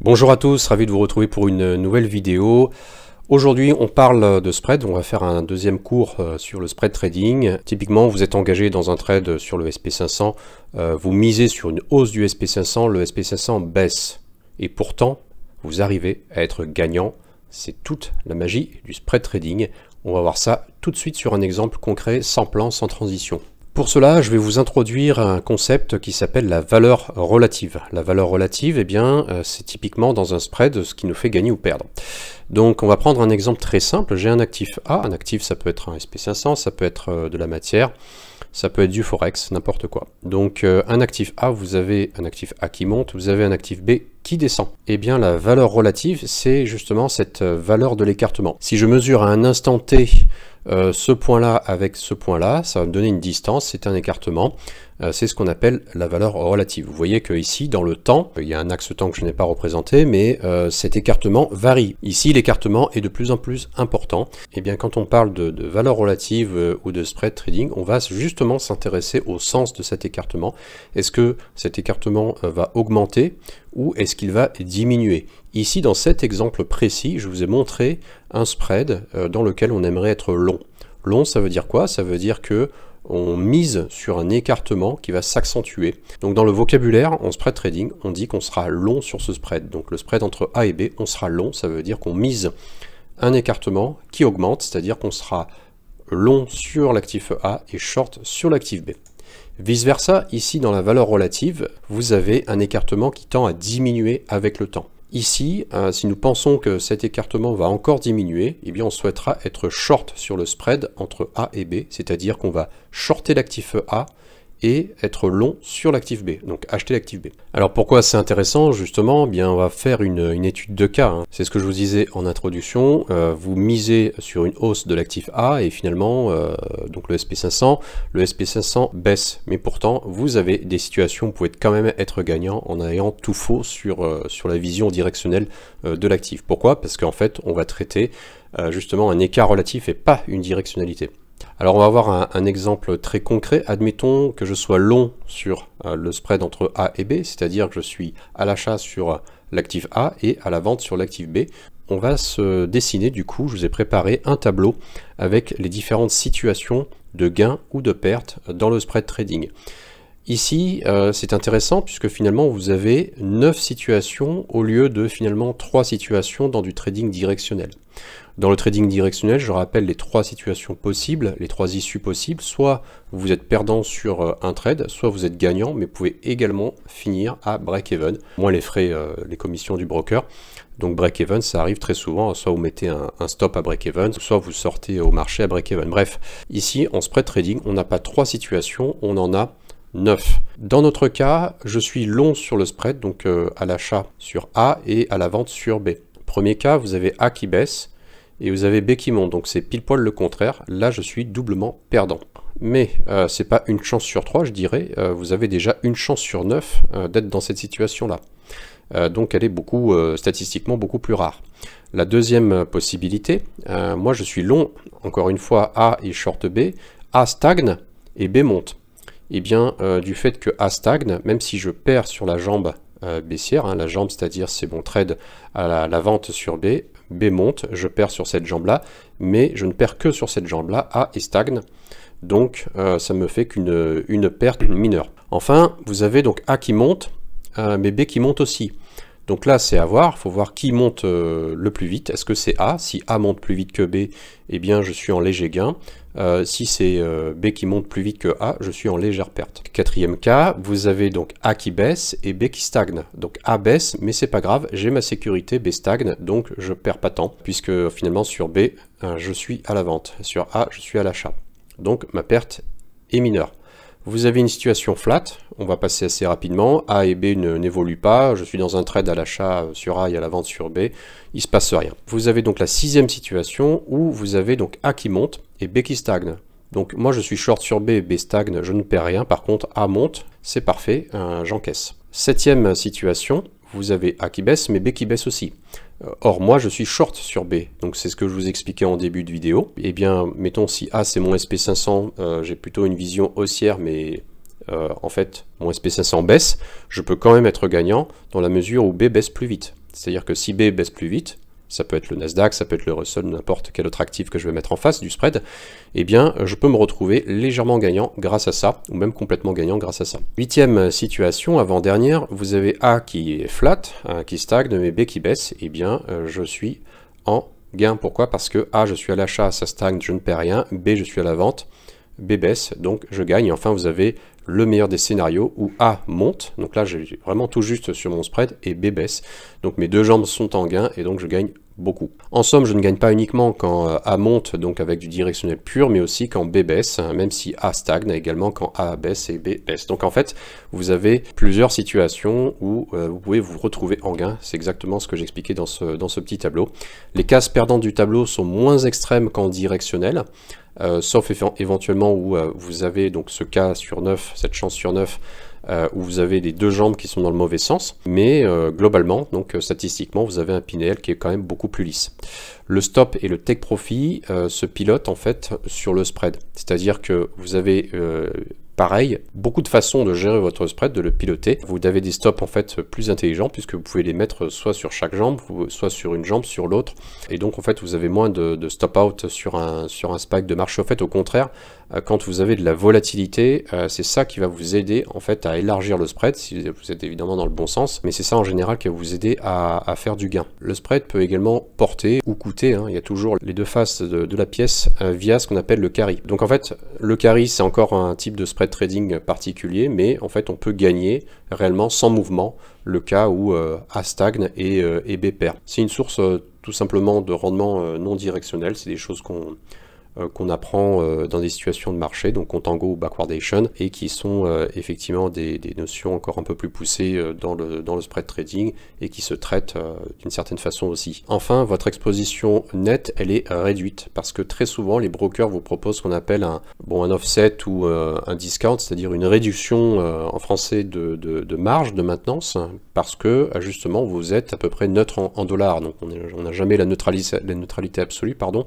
Bonjour à tous, ravi de vous retrouver pour une nouvelle vidéo. Aujourd'hui, on parle de spread. On va faire un deuxième cours sur le spread trading. Typiquement, vous êtes engagé dans un trade sur le SP500. Vous misez sur une hausse du SP500. Le SP500 baisse. Et pourtant, vous arrivez à être gagnant. C'est toute la magie du spread trading. On va voir ça tout de suite sur un exemple concret, sans plan, sans transition. Pour cela, je vais vous introduire un concept qui s'appelle la valeur relative. La valeur relative, eh bien, c'est typiquement dans un spread ce qui nous fait gagner ou perdre. Donc, on va prendre un exemple très simple. J'ai un actif A. Un actif, ça peut être un SP500, ça peut être de la matière, ça peut être du Forex, n'importe quoi. Donc, un actif A, vous avez un actif A qui monte, vous avez un actif B qui descend. Eh bien, la valeur relative, c'est justement cette valeur de l'écartement. Si je mesure à un instant T ce point-là avec ce point-là, ça va me donner une distance, c'est un écartement. C'est ce qu'on appelle la valeur relative. Vous voyez que ici, dans le temps, il y a un axe temps que je n'ai pas représenté, mais cet écartement varie. Ici, l'écartement est de plus en plus important. Et bien, quand on parle de valeur relative ou de spread trading, on va justement s'intéresser au sens de cet écartement. Est-ce que cet écartement va augmenter ou est-ce qu'il va diminuer? Ici, dans cet exemple précis, je vous ai montré un spread dans lequel on aimerait être long. Long, ça veut dire quoi? Ça veut dire que on mise sur un écartement qui va s'accentuer. Donc dans le vocabulaire, en spread trading, on dit qu'on sera long sur ce spread. Donc le spread entre A et B, on sera long, ça veut dire qu'on mise un écartement qui augmente, c'est-à-dire qu'on sera long sur l'actif A et short sur l'actif B. Vice versa, ici dans la valeur relative, vous avez un écartement qui tend à diminuer avec le temps. Ici, si nous pensons que cet écartement va encore diminuer, eh bien on souhaitera être short sur le spread entre A et B, c'est-à-dire qu'on va shorter l'actif A et être long sur l'actif B, donc acheter l'actif B. Alors pourquoi c'est intéressant? Justement, eh bien on va faire une étude de cas. C'est ce que je vous disais en introduction. Vous misez sur une hausse de l'actif A et finalement, donc le SP500 baisse. Mais pourtant, vous avez des situations où vous pouvez quand même être gagnant en ayant tout faux sur la vision directionnelle de l'actif. Pourquoi? Parce qu'en fait, on va traiter justement un écart relatif et pas une directionnalité. Alors on va avoir un exemple très concret. Admettons que je sois long sur le spread entre A et B, c'est-à-dire que je suis à l'achat sur l'actif A et à la vente sur l'actif B. On va se dessiner, du coup, je vous ai préparé un tableau avec les différentes situations de gain ou de perte dans le spread trading. Ici, c'est intéressant puisque finalement vous avez 9 situations au lieu de finalement 3 situations dans du trading directionnel. Dans le trading directionnel, je rappelle les 3 situations possibles, les 3 issues possibles. Soit vous êtes perdant sur un trade, soit vous êtes gagnant, mais vous pouvez également finir à break-even, moins les frais, les commissions du broker. Donc break-even, ça arrive très souvent, soit vous mettez un stop à break-even, soit vous sortez au marché à break-even. Bref, ici en spread trading, on n'a pas 3 situations, on en a 9. Dans notre cas, je suis long sur le spread, donc à l'achat sur A et à la vente sur B. Premier cas, vous avez A qui baisse et vous avez B qui monte, donc c'est pile poil le contraire. Là, je suis doublement perdant. Mais c'est pas une chance sur 3, je dirais. Vous avez déjà une chance sur 9 d'être dans cette situation-là. Donc elle est statistiquement beaucoup plus rare. La deuxième possibilité, moi je suis long, encore une fois, A et short B. A stagne et B monte. Et bien, du fait que A stagne, même si je perds sur la jambe baissière, la jambe, c'est-à-dire c'est mon trade à la vente sur B, B monte, je perds sur cette jambe-là, mais je ne perds que sur cette jambe-là, A et stagne, donc ça me fait qu'une perte mineure. Enfin, vous avez donc A qui monte, mais B qui monte aussi. Donc là, c'est à voir, il faut voir qui monte le plus vite. Est-ce que c'est A? Si A monte plus vite que B, eh bien je suis en léger gain. Si c'est B qui monte plus vite que A, je suis en légère perte. Quatrième cas, vous avez donc A qui baisse et B qui stagne. Donc A baisse, mais c'est pas grave, j'ai ma sécurité, B stagne, donc je perds pas tant, puisque finalement sur B, je suis à la vente. Sur A, je suis à l'achat. Donc ma perte est mineure. Vous avez une situation flat, on va passer assez rapidement, A et B n'évoluent pas, je suis dans un trade à l'achat sur A et à la vente sur B, il ne se passe rien. Vous avez donc la 6e situation où vous avez donc A qui monte et B qui stagne. Donc moi je suis short sur B, B stagne, je ne perds rien, par contre A monte, c'est parfait, j'encaisse. 7e situation, vous avez A qui baisse mais B qui baisse aussi. Or moi je suis short sur B, donc c'est ce que je vous expliquais en début de vidéo. Et bien mettons si A c'est mon SP500, j'ai plutôt une vision haussière mais en fait mon SP500 baisse, je peux quand même être gagnant dans la mesure où B baisse plus vite. C'est-à-dire que si B baisse plus vite, ça peut être le Nasdaq, ça peut être le Russell, n'importe quel autre actif que je vais mettre en face du spread, eh bien je peux me retrouver légèrement gagnant grâce à ça, ou même complètement gagnant grâce à ça. 8e situation, avant-dernière, vous avez A qui est flat, qui stagne, mais B qui baisse, eh bien je suis en gain. Pourquoi? Parce que A, je suis à l'achat, ça stagne, je ne perds rien, B, je suis à la vente, B baisse, donc je gagne. Et enfin, vous avez le meilleur des scénarios où A monte, donc là j'ai vraiment tout juste sur mon spread, et B baisse. Donc mes deux jambes sont en gain et donc je gagne beaucoup. En somme, je ne gagne pas uniquement quand A monte, donc avec du directionnel pur, mais aussi quand B baisse, même si A stagne, également quand A baisse et B baisse. Donc en fait, vous avez plusieurs situations où vous pouvez vous retrouver en gain. C'est exactement ce que j'expliquais dans ce petit tableau. Les cases perdantes du tableau sont moins extrêmes qu'en directionnel. Sauf éventuellement où vous avez donc ce cas sur 9, cette chance sur 9, où vous avez les deux jambes qui sont dans le mauvais sens, mais globalement, donc statistiquement, vous avez un PNL qui est quand même beaucoup plus lisse. Le stop et le take profit se pilotent en fait sur le spread, c'est-à-dire que vous avez pareil, beaucoup de façons de gérer votre spread, de le piloter. Vous avez des stops en fait plus intelligents puisque vous pouvez les mettre soit sur chaque jambe, soit sur une jambe, sur l'autre. Et donc en fait vous avez moins de stop out sur un spike de marché. En fait au contraire, quand vous avez de la volatilité, c'est ça qui va vous aider en fait à élargir le spread, si vous êtes évidemment dans le bon sens, mais c'est ça en général qui va vous aider à faire du gain. Le spread peut également porter ou coûter, hein, il y a toujours les deux faces de la pièce via ce qu'on appelle le carry. Donc en fait le carry c'est encore un type de spread trading particulier, mais en fait on peut gagner réellement sans mouvement le cas où A stagne et B perd. C'est une source tout simplement de rendement non directionnel, c'est des choses qu'on apprend dans des situations de marché, donc contango ou backwardation, et qui sont effectivement des notions encore un peu plus poussées dans le spread trading et qui se traitent d'une certaine façon aussi. Enfin, votre exposition nette, elle est réduite parce que très souvent, les brokers vous proposent ce qu'on appelle un offset ou un discount, c'est-à-dire une réduction en français de marge de maintenance, parce que justement, vous êtes à peu près neutre en dollars, donc on n'a jamais la neutralité absolue, pardon,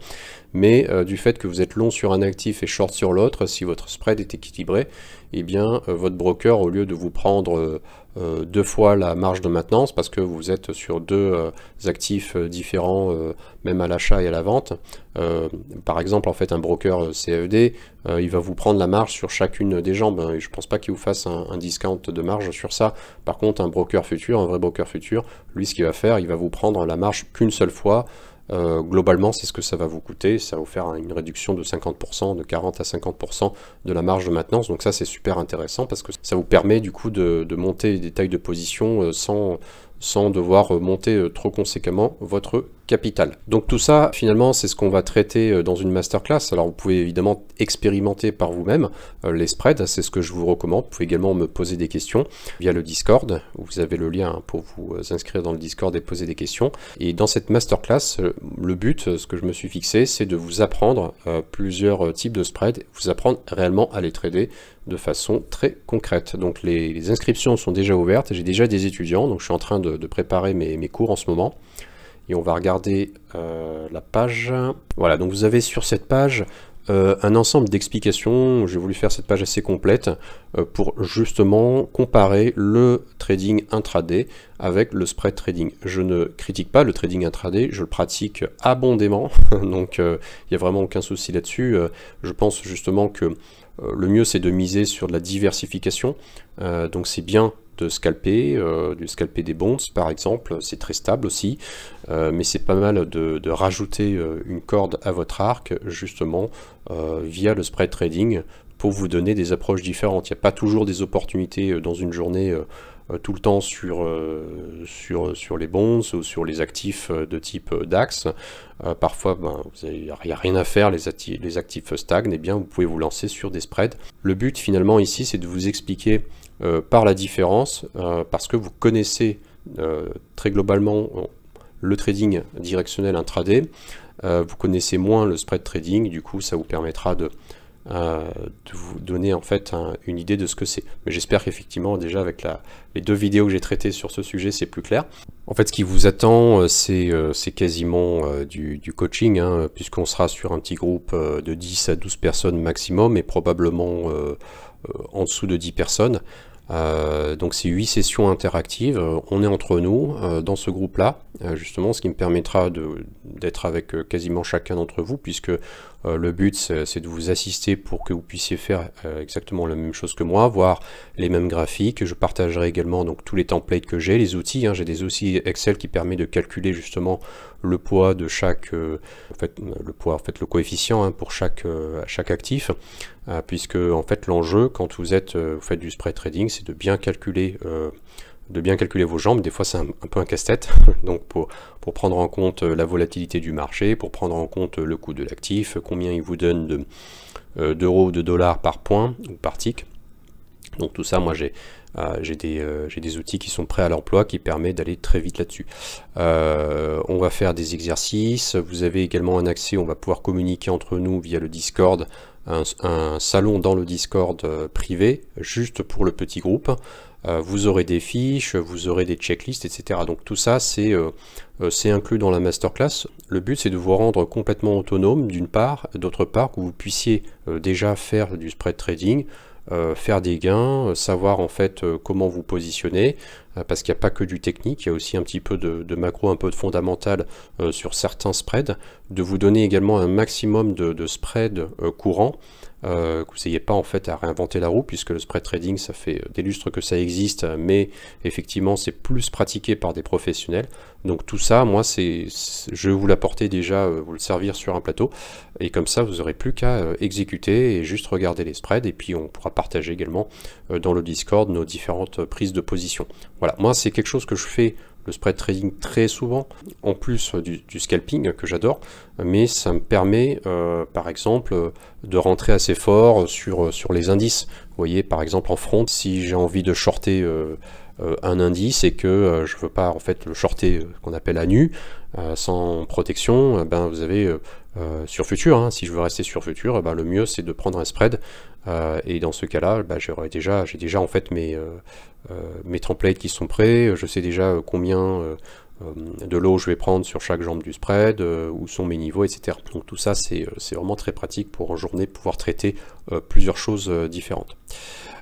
mais du fait que vous êtes long sur un actif et short sur l'autre, si votre spread est équilibré, eh bien votre broker, au lieu de vous prendre deux fois la marge de maintenance, parce que vous êtes sur deux actifs différents, même à l'achat et à la vente, par exemple en fait un broker CFD, il va vous prendre la marge sur chacune des jambes, et je pense pas qu'il vous fasse un discount de marge sur ça. Par contre un broker futur, un vrai broker futur, lui ce qu'il va faire, il va vous prendre la marge qu'une seule fois. Globalement, c'est ce que ça va vous coûter, ça va vous faire une réduction de 50%, de 40 à 50% de la marge de maintenance, donc ça c'est super intéressant parce que ça vous permet du coup de monter des tailles de position sans devoir monter trop conséquemment votre capital. Donc tout ça, finalement, c'est ce qu'on va traiter dans une masterclass. Alors vous pouvez évidemment expérimenter par vous-même les spreads, c'est ce que je vous recommande. Vous pouvez également me poser des questions via le Discord. Vous avez le lien pour vous inscrire dans le Discord et poser des questions. Et dans cette masterclass, le but, ce que je me suis fixé, c'est de vous apprendre plusieurs types de spreads, vous apprendre réellement à les trader de façon très concrète. Donc les inscriptions sont déjà ouvertes, j'ai déjà des étudiants, donc je suis en train de préparer mes cours en ce moment. Et on va regarder la page. Voilà, donc vous avez sur cette page un ensemble d'explications. J'ai voulu faire cette page assez complète pour justement comparer le trading intraday avec le spread trading. Je ne critique pas le trading intraday, je le pratique abondamment, donc il n'y a vraiment aucun souci là-dessus. Je pense justement que le mieux c'est de miser sur de la diversification, donc c'est bien de scalper des bonds par exemple, c'est très stable aussi, mais c'est pas mal de rajouter une corde à votre arc justement via le spread trading pour vous donner des approches différentes. Il n'y a pas toujours des opportunités dans une journée tout le temps sur les bonds ou sur les actifs de type DAX. Parfois, il n'y a rien à faire, les actifs stagnent, et bien vous pouvez vous lancer sur des spreads. Le but finalement ici, c'est de vous expliquer par la différence, parce que vous connaissez très globalement le trading directionnel intraday, vous connaissez moins le spread trading, du coup ça vous permettra de vous donner en fait une idée de ce que c'est. Mais j'espère qu'effectivement déjà avec les deux vidéos que j'ai traitées sur ce sujet, c'est plus clair. En fait, ce qui vous attend, c'est quasiment du coaching, hein, puisqu'on sera sur un petit groupe de 10 à 12 personnes maximum, et probablement en dessous de 10 personnes. Donc c'est 8 sessions interactives, on est entre nous dans ce groupe-là, justement, ce qui me permettra d'être avec quasiment chacun d'entre vous, puisque le but c'est de vous assister pour que vous puissiez faire exactement la même chose que moi, voir les mêmes graphiques. Je partagerai également donc tous les templates que j'ai, les outils, j'ai des outils Excel qui permettent de calculer justement le poids de chaque, le coefficient pour chaque actif, puisque en fait l'enjeu quand vous faites du spread trading, c'est de bien calculer vos jambes. Des fois c'est un peu un casse-tête, donc pour prendre en compte la volatilité du marché, pour prendre en compte le coût de l'actif, combien il vous donne d'euros ou de dollars par point ou par tick. Donc tout ça, moi j'ai des outils qui sont prêts à l'emploi, qui permettent d'aller très vite là-dessus. On va faire des exercices, vous avez également un accès, on va pouvoir communiquer entre nous via le Discord, un salon dans le Discord privé, juste pour le petit groupe. Vous aurez des fiches, vous aurez des checklists, etc. Donc tout ça, c'est inclus dans la masterclass. Le but, c'est de vous rendre complètement autonome, d'une part, d'autre part, que vous puissiez déjà faire du spread trading, faire des gains, savoir en fait comment vous positionner, parce qu'il n'y a pas que du technique, il y a aussi un petit peu de macro, un peu de fondamental sur certains spreads, de vous donner également un maximum de spreads courants, que vous n'ayez pas en fait à réinventer la roue, puisque le spread trading, ça fait des lustres que ça existe, mais effectivement c'est plus pratiqué par des professionnels. Donc tout ça, moi je vais vous l'apporter déjà, vous le servir sur un plateau, et comme ça vous n'aurez plus qu'à exécuter et juste regarder les spreads, et puis on pourra partager également dans le Discord nos différentes prises de position. Voilà, moi c'est quelque chose que je fais, le spread trading, très souvent, en plus du scalping que j'adore, mais ça me permet par exemple de rentrer assez fort sur les indices. Vous voyez, par exemple en front, si j'ai envie de shorter un indice et que je veux pas en fait le shorter qu'on appelle à nu, sans protection, vous avez sur futur, si je veux rester sur futur, le mieux c'est de prendre un spread, et dans ce cas là j'ai déjà en fait mes templates qui sont prêts, je sais déjà combien de lots je vais prendre sur chaque jambe du spread, où sont mes niveaux, etc. Donc tout ça c'est vraiment très pratique pour en journée pouvoir traiter plusieurs choses différentes.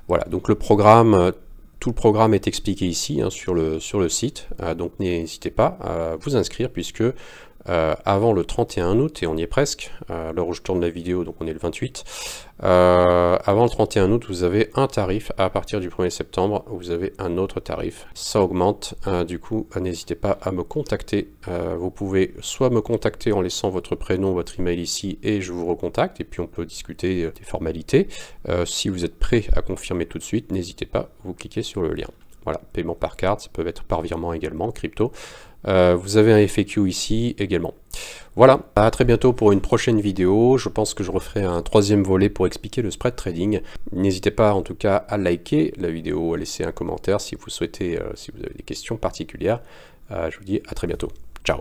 Voilà, donc le programme, tout le programme est expliqué ici sur le site, donc n'hésitez pas à vous inscrire, puisque avant le 31 août, et on y est presque, à l'heure où je tourne la vidéo, donc on est le 28, avant le 31 août, vous avez un tarif, à partir du 1er septembre, vous avez un autre tarif, ça augmente, du coup, n'hésitez pas à me contacter, vous pouvez soit me contacter en laissant votre prénom, votre email ici, et je vous recontacte, et puis on peut discuter des formalités. Si vous êtes prêt à confirmer tout de suite, n'hésitez pas, vous cliquez sur le lien. Voilà, paiement par carte, ça peut être par virement également, crypto. Vous avez un FAQ ici également. Voilà, à très bientôt pour une prochaine vidéo. Je pense que je referai un troisième volet pour expliquer le spread trading. N'hésitez pas en tout cas à liker la vidéo, à laisser un commentaire si vous souhaitez, si vous avez des questions particulières. Je vous dis à très bientôt. Ciao.